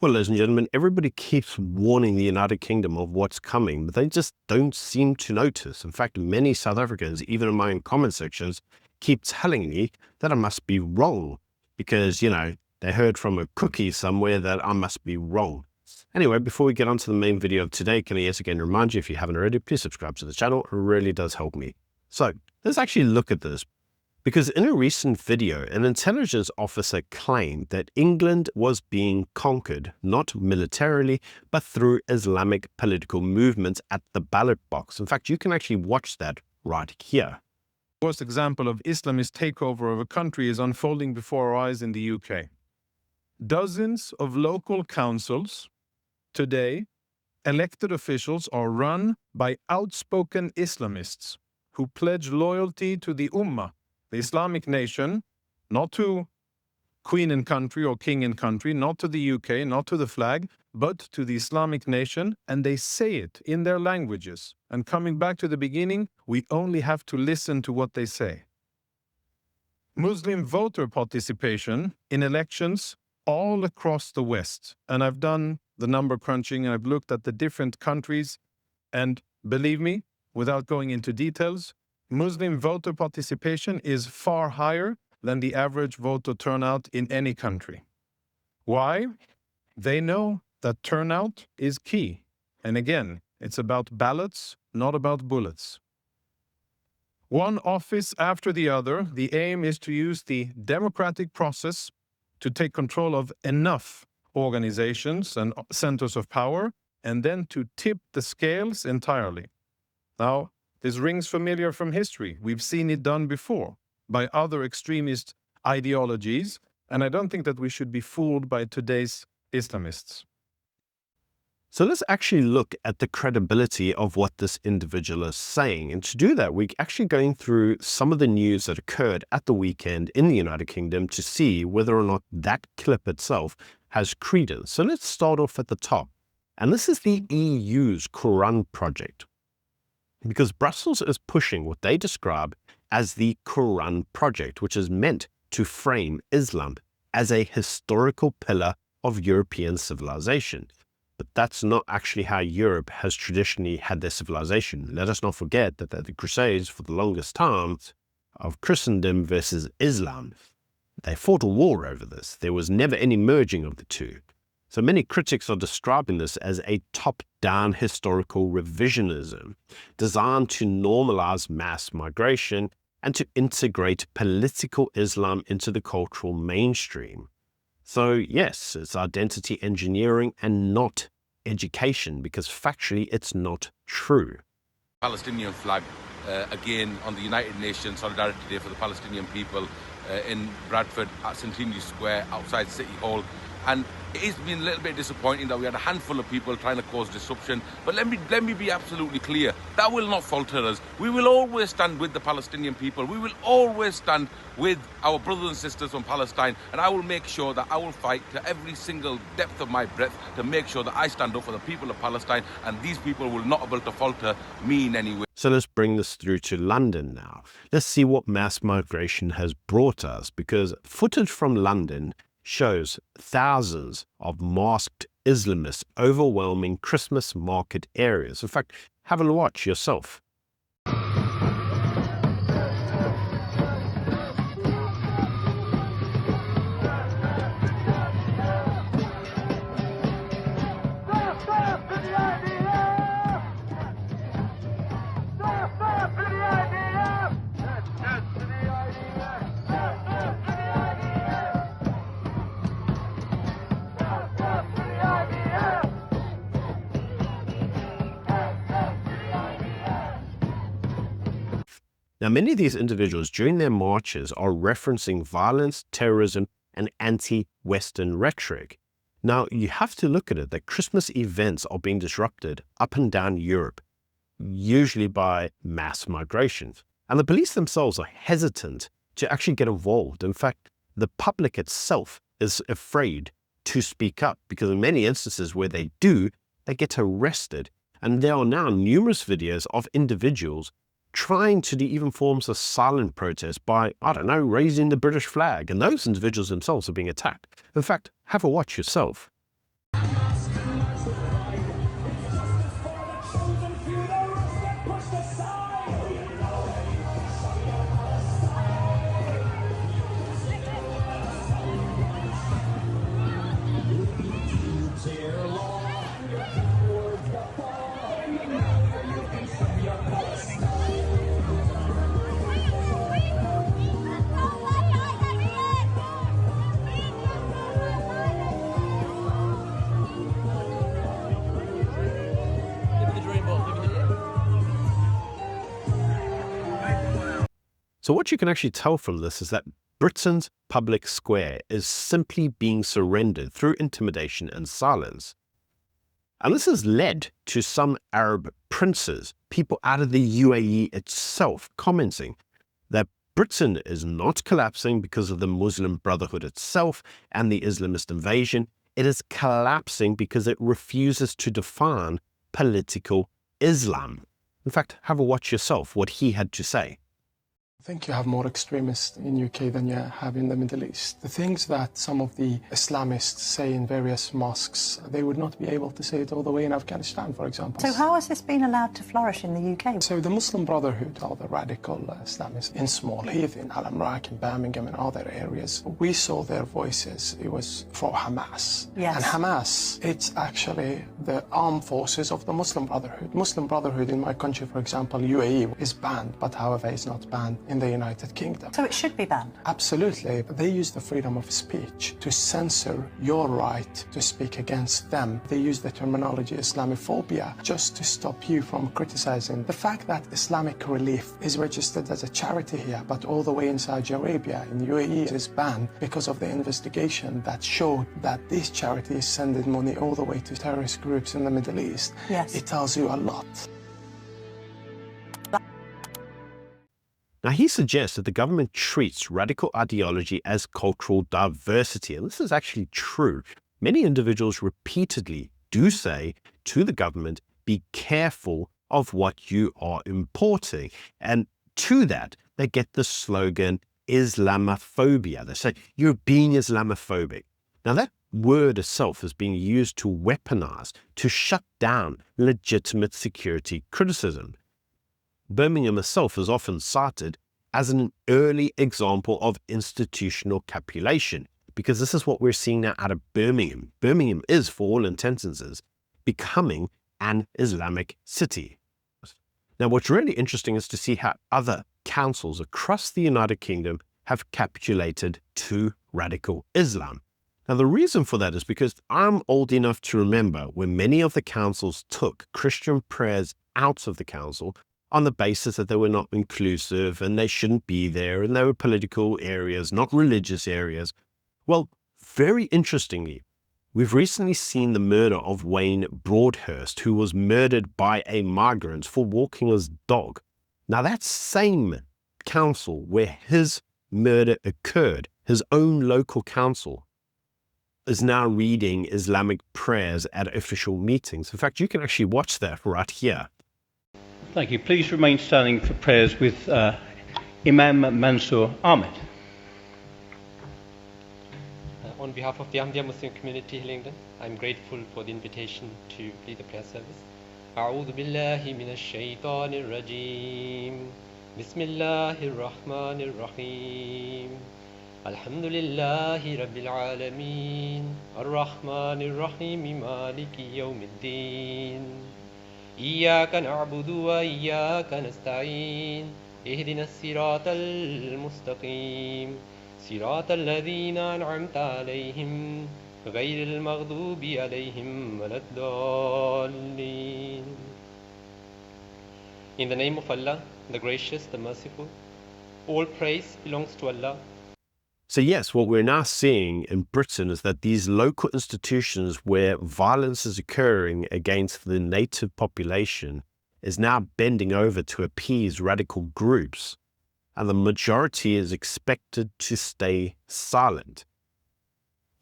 Well, ladies and gentlemen, everybody keeps warning the United Kingdom of what's coming, but they just don't seem to notice. In fact, many South Africans, even in my own comment sections, keep telling me that I must be wrong because, they heard from a cookie somewhere that I must be wrong. Anyway, before we get on to the main video of today, can I yet again remind you, if you haven't already, please subscribe to the channel. It really does help me. So let's actually look at this. Because in a recent video, an intelligence officer claimed that England was being conquered, not militarily, but through Islamic political movements at the ballot box. In fact, you can actually watch that right here. The worst example of Islamist takeover of a country is unfolding before our eyes in the UK. Dozens of local councils today, elected officials are run by outspoken Islamists who pledge loyalty to the Ummah, the Islamic nation, not to Queen and country or King and country, not to the UK, not to the flag, but to the Islamic nation, and they say it in their languages. And coming back to the beginning, we only have to listen to what they say. Muslim voter participation in elections all across the West, and I've done the number crunching and I've looked at the different countries, and believe me, without going into details, Muslim voter participation is far higher than the average voter turnout in any country. Why? They know that turnout is key. And again, it's about ballots, not about bullets. One office after the other, the aim is to use the democratic process to take control of enough organizations and centers of power, and then to tip the scales entirely. Now, this rings familiar from history. We've seen it done before by other extremist ideologies, and I don't think that we should be fooled by today's Islamists. So let's actually look at the credibility of what this individual is saying. And to do that, we're actually going through some of the news that occurred at the weekend in the United Kingdom to see whether or not that clip itself has credence. So let's start off at the top. And this is the EU's Koran project, because Brussels is pushing what they describe as the Koran project, which is meant to frame Islam as a historical pillar of European civilization. But that's not actually how Europe has traditionally had their civilization. Let us not forget that the Crusades, for the longest time, of Christendom versus Islam, they fought a war over this. There was never any merging of the two. So many critics are describing this as a top-down historical revisionism designed to normalize mass migration and to integrate political Islam into the cultural mainstream. So yes, it's identity engineering and not education, because factually it's not true. Palestinian flag again on the United Nations Solidarity Day for the Palestinian people in Bradford at Centenary Square outside City Hall. And it's been a little bit disappointing that we had a handful of people trying to cause disruption. But let me be absolutely clear. That will not falter us. We will always stand with the Palestinian people. We will always stand with our brothers and sisters from Palestine. And I will make sure that I will fight to every single depth of my breath to make sure that I stand up for the people of Palestine. And these people will not be able to falter me in any way. So let's bring this through to London now. Let's see what mass migration has brought us, because footage from London shows thousands of masked Islamists overwhelming Christmas market areas. In fact, have a watch yourself. Now, many of these individuals during their marches are referencing violence, terrorism, and anti-Western rhetoric. Now, you have to look at it that Christmas events are being disrupted up and down Europe, usually by mass migrations. And the police themselves are hesitant to actually get involved. In fact, the public itself is afraid to speak up, because in many instances where they do, they get arrested. And there are now numerous videos of individuals trying to do even forms of silent protest by, I don't know, raising the British flag, and those individuals themselves are being attacked. In fact, have a watch yourself. So what you can actually tell from this is that Britain's public square is simply being surrendered through intimidation and silence. And this has led to some Arab princes, people out of the UAE itself, commenting that Britain is not collapsing because of the Muslim Brotherhood itself and the Islamist invasion. It is collapsing because it refuses to define political Islam. In fact, have a watch yourself what he had to say. I think you have more extremists in UK than you have in the Middle East. The things that some of the Islamists say in various mosques, they would not be able to say it all the way in Afghanistan, for example. So how has this been allowed to flourish in the UK? So the Muslim Brotherhood are the radical Islamists in Small Heath, in Al Amrak, in Birmingham, and other areas. We saw their voices. It was for Hamas. Yes. And Hamas, it's actually the armed forces of the Muslim Brotherhood. Muslim Brotherhood in my country, for example, UAE, is banned, but however, it's not banned in the United Kingdom. So it should be banned? Absolutely. They use the freedom of speech to censor your right to speak against them. They use the terminology Islamophobia just to stop you from criticizing. The fact that Islamic Relief is registered as a charity here, but all the way in Saudi Arabia, in UAE, is banned because of the investigation that showed that these charities sending money all the way to terrorist groups in the Middle East. Yes. It tells you a lot. Now, he suggests that the government treats radical ideology as cultural diversity, and this is actually true. Many individuals repeatedly do say to the government, be careful of what you are importing. And to that, they get the slogan Islamophobia. They say, you're being Islamophobic. Now, that word itself is being used to weaponize, to shut down legitimate security criticism. Birmingham itself is often cited as an early example of institutional capitulation, because this is what we're seeing now out of Birmingham. Birmingham is, for all intents and purposes, becoming an Islamic city. Now, what's really interesting is to see how other councils across the United Kingdom have capitulated to radical Islam. Now, the reason for that is because I'm old enough to remember when many of the councils took Christian prayers out of the council on the basis that they were not inclusive and they shouldn't be there and they were political areas, not religious areas. Well, very interestingly, we've recently seen the murder of Wayne Broadhurst, who was murdered by a migrant for walking his dog. Now, that same council where his murder occurred, his own local council, is now reading Islamic prayers at official meetings. In fact, you can actually watch that right here. Thank you. Please remain standing for prayers with Imam Mansour Ahmed. On behalf of the Ahmadiyya Muslim community Hillingdon, I'm grateful for the invitation to lead the prayer service. أعوذ بالله من الشيطان الرجيم بسم الله الرحمن الرحيم الحمد لله رب العالمين الرحمن الرحيم مالك يوم الدين إياك نعبد وإياك نستعين اهدنا الصراط المستقيم صراط الذين أنعمت عليهم غير المغضوب عليهم ولا الضالين. In the name of Allah, the Gracious, the Merciful, all praise belongs to Allah. So yes, what we're now seeing in Britain is that these local institutions where violence is occurring against the native population is now bending over to appease radical groups, and the majority is expected to stay silent.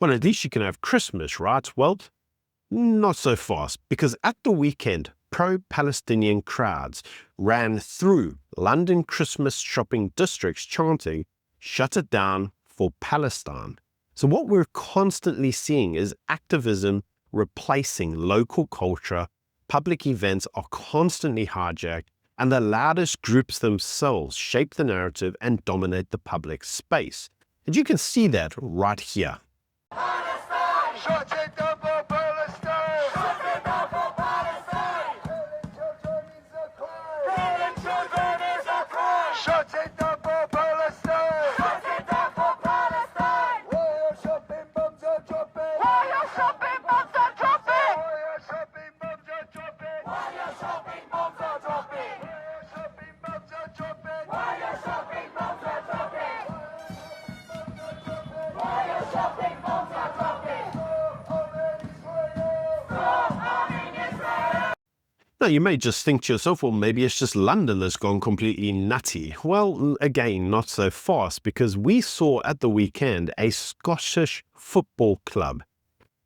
Well, at least you can have Christmas, right? Well, not so fast, because at the weekend, pro-Palestinian crowds ran through London Christmas shopping districts chanting, "Shut it down for Palestine." So what we're constantly seeing is activism replacing local culture. Public events are constantly hijacked, and the loudest groups themselves shape the narrative and dominate the public space. And you can see that right here. Now, you may just think to yourself, well, maybe it's just London that's gone completely nutty. Well, again, not so fast, because we saw at the weekend a Scottish football club.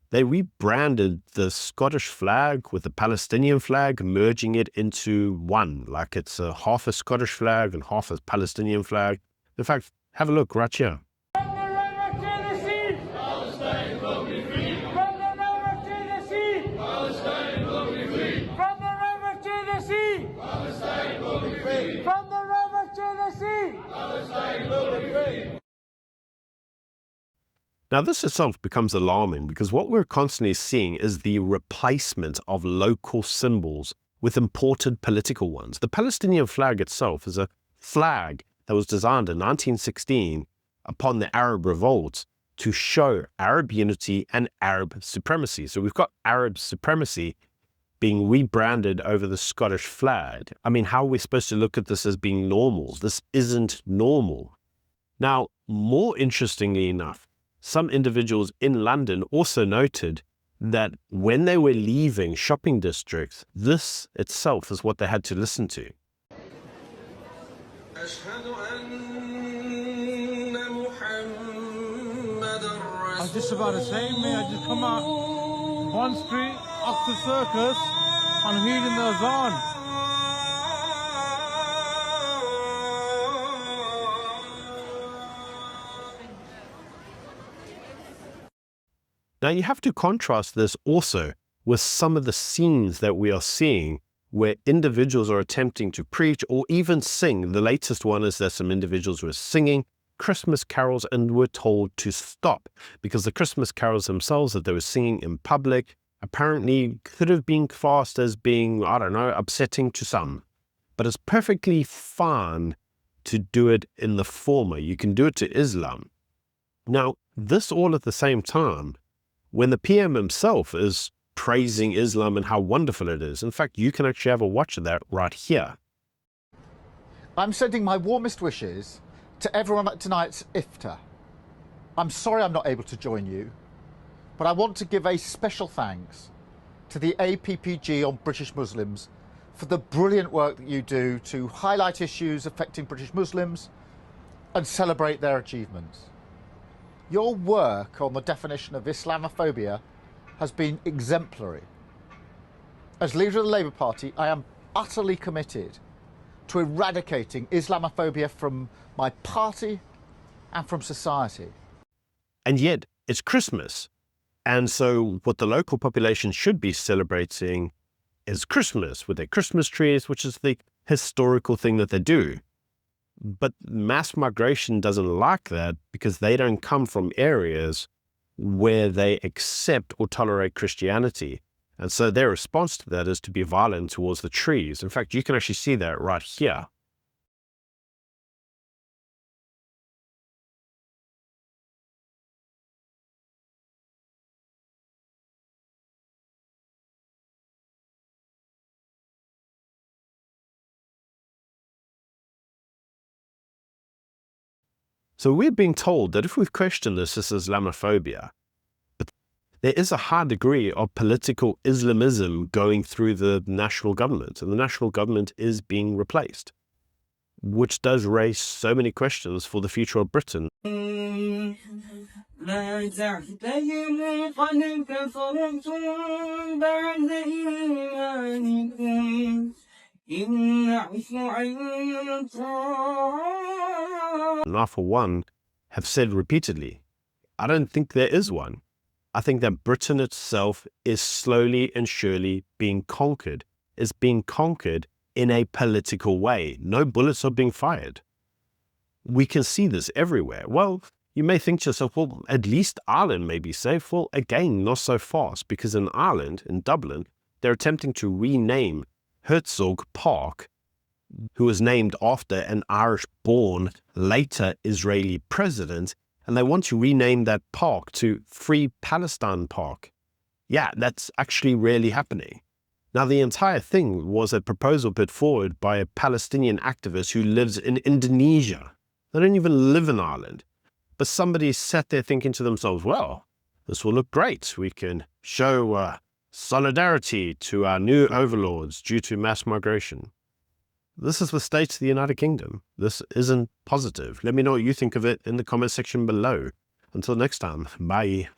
They rebranded the Scottish flag with the Palestinian flag, merging it into one, like it's half a Scottish flag and half a Palestinian flag. In fact, have a look right here. Now, this itself becomes alarming because what we're constantly seeing is the replacement of local symbols with imported political ones. The Palestinian flag itself is a flag that was designed in 1916 upon the Arab revolt to show Arab unity and Arab supremacy. So we've got Arab supremacy being rebranded over the Scottish flag. I mean, how are we supposed to look at this as being normal? This isn't normal. Now, more interestingly enough, some individuals in London also noted that when they were leaving shopping districts, this itself is what they had to listen to. I was just about to say, mate, I just come out one street, Oxford Circus, and hearing the azan. Now, you have to contrast this also with some of the scenes that we are seeing where individuals are attempting to preach or even sing. The latest one is that some individuals were singing Christmas carols and were told to stop because the Christmas carols themselves that they were singing in public apparently could have been classed as being, I don't know, upsetting to some. But it's perfectly fine to do it in the former. You can do it to Islam. Now, this all at the same time, when the PM himself is praising Islam and how wonderful it is. In fact, you can actually have a watch of that right here. I'm sending my warmest wishes to everyone at tonight's iftar. I'm sorry I'm not able to join you, but I want to give a special thanks to the APPG on British Muslims for the brilliant work that you do to highlight issues affecting British Muslims and celebrate their achievements. Your work on the definition of Islamophobia has been exemplary. As leader of the Labour Party, I am utterly committed to eradicating Islamophobia from my party and from society. And yet, it's Christmas. And so what the local population should be celebrating is Christmas with their Christmas trees, which is the historical thing that they do. But mass migration doesn't like that because they don't come from areas where they accept or tolerate Christianity. And so their response to that is to be violent towards the trees. In fact, you can actually see that right here. So we're being told that if we've questioned this as Islamophobia, but there is a high degree of political Islamism going through the national government, and the national government is being replaced, which does raise so many questions for the future of Britain. And I, for one, have said repeatedly, I don't think there is one. I think that Britain itself is slowly and surely being conquered. It's being conquered in a political way. No bullets are being fired. We can see this everywhere. Well, you may think to yourself, well, at least Ireland may be safe. Well, again, not so fast, because in Ireland, in Dublin, they're attempting to rename Herzog Park, who was named after an Irish-born, later Israeli president, and they want to rename that park to Free Palestine Park. Yeah, that's actually really happening. Now, the entire thing was a proposal put forward by a Palestinian activist who lives in Indonesia. They don't even live in Ireland. But somebody sat there thinking to themselves, well, this will look great. We can show solidarity to our new overlords due to mass migration. This is the state of the United Kingdom. This isn't positive. Let me know what you think of it in the comment section below. Until next time, bye.